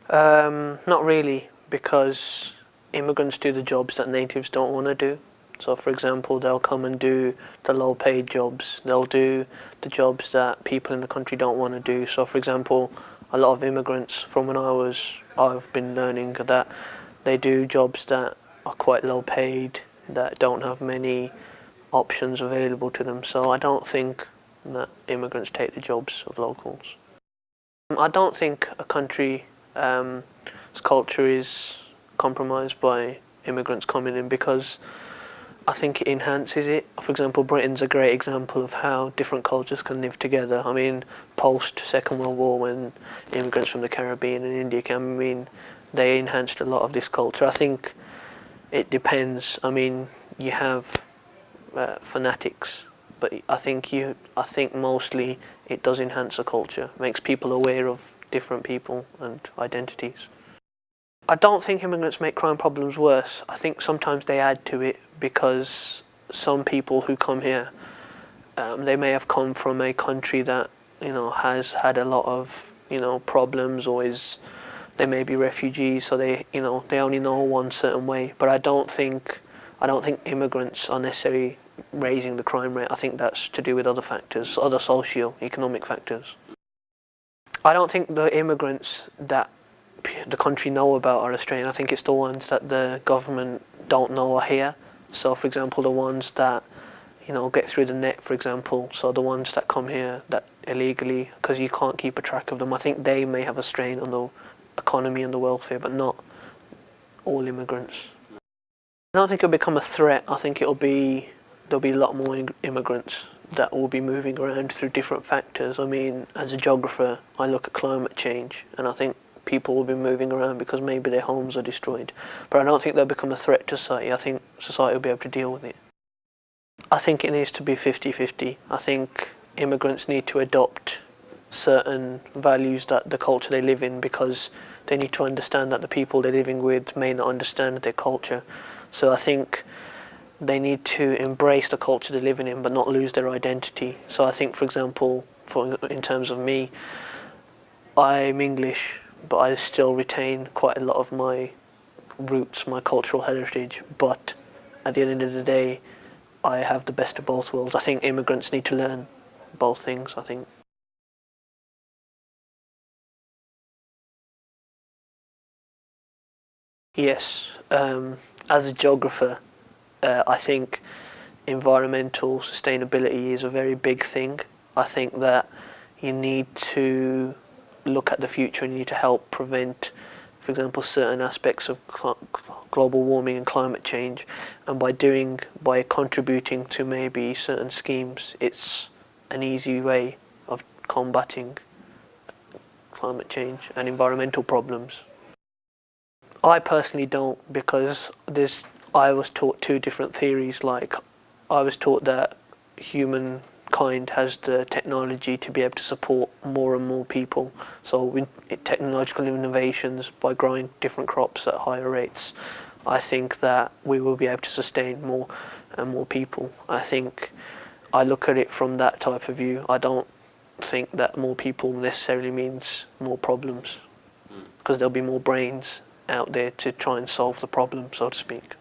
Not really, because immigrants do the jobs that natives don't want to do. So, for example, they'll come and do the low-paid jobs. They'll do the jobs that people in the country don't want to do. So, for example, a lot of immigrants from when I've been learning that they do jobs that are quite low-paid, that don't have many options available to them. So, I don't think that immigrants take the jobs of locals. I don't think a country's culture is compromised by immigrants coming in, because I think it enhances it. For example, Britain's a great example of how different cultures can live together. I mean, post Second World War, when immigrants from the Caribbean and India came, I mean, they enhanced a lot of this culture. I think it depends. I mean, you have fanatics, but I think mostly it does enhance a culture, makes people aware of different people and identities. I don't think immigrants make crime problems worse. I think sometimes they add to it, because some people who come here, they may have come from a country that, has had a lot of, problems, or they may be refugees, so they only know one certain way. But I don't think immigrants are necessarily raising the crime rate. I think that's to do with other factors, other socio-economic factors. I don't think the immigrants that the country know about are Australian. I think it's the ones that the government don't know are here. So, for example, the ones that get through the net, for example. So the ones that come here that illegally, because you can't keep a track of them. I think they may have a strain on the economy and the welfare, but not all immigrants. I don't think it'll become a threat. I think there'll be a lot more immigrants that will be moving around through different factors. I mean, as a geographer, I look at climate change, and I think people will be moving around because maybe their homes are destroyed. But I don't think they'll become a threat to society. I think society will be able to deal with it. I think it needs to be 50-50. I think immigrants need to adopt certain values that the culture they live in, because they need to understand that the people they're living with may not understand their culture. So I think they need to embrace the culture they're living in, but not lose their identity. So I think, for example, in terms of me, I'm English, but I still retain quite a lot of my roots, my cultural heritage. But at the end of the day, I have the best of both worlds. I think immigrants need to learn both things, I think. Yes, as a geographer, I think environmental sustainability is a very big thing. I think that you need to look at the future, and you need to help prevent, for example, certain aspects of global warming and climate change. And by contributing to maybe certain schemes, it's an easy way of combating climate change and environmental problems. I personally don't, because I was taught two different theories. Like, I was taught that humankind has the technology to be able to support more and more people. So with technological innovations, by growing different crops at higher rates, I think that we will be able to sustain more and more people. I look at it from that type of view. I don't think that more people necessarily means more problems, because there'll be more brains out there to try and solve the problem, so to speak.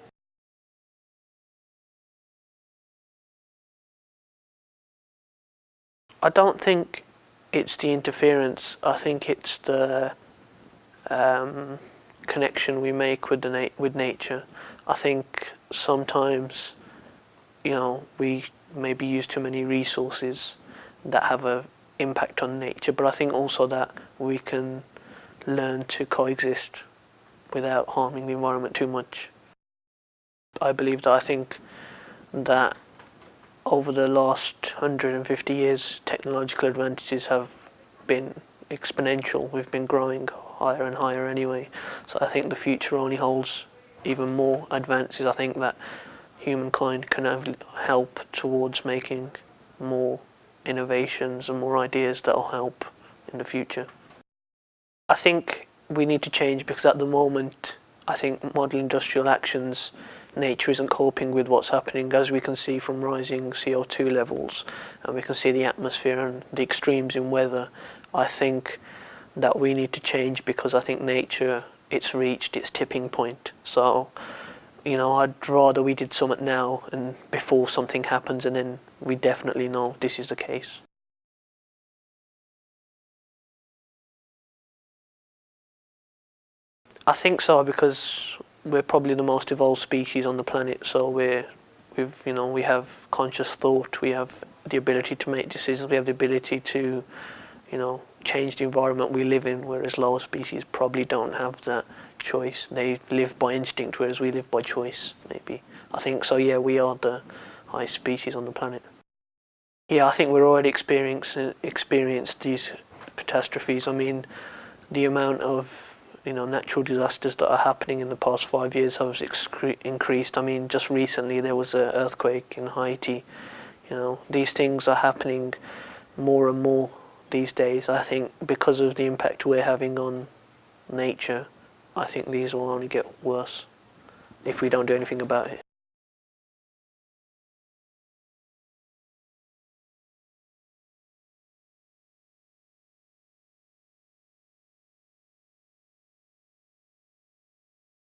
I don't think it's the interference. I think it's the connection we make with with nature. I think sometimes, we maybe use too many resources that have an impact on nature. But I think also that we can learn to coexist without harming the environment too much. I think that over the last 150 years, technological advantages have been exponential. We've been growing higher and higher anyway. So I think the future only holds even more advances. I think that humankind can help towards making more innovations and more ideas that will help in the future. I think we need to change, because at the moment, I think model industrial actions, nature isn't coping with what's happening, as we can see from rising CO2 levels, and we can see the atmosphere and the extremes in weather. I think that we need to change, because I think nature, it's reached its tipping point. So, I'd rather we did something now and before something happens, and then we definitely know this is the case. I think so, because we're probably the most evolved species on the planet. So we have conscious thought, we have the ability to make decisions, we have the ability to, change the environment we live in, whereas lower species probably don't have that choice. They live by instinct, whereas we live by choice, maybe. I think so, yeah, we are the highest species on the planet. Yeah, I think we're already experienced these catastrophes. I mean, the amount of natural disasters that are happening in the past 5 years has increased. I mean, just recently there was an earthquake in Haiti. These things are happening more and more these days. I think because of the impact we're having on nature, I think these will only get worse if we don't do anything about it.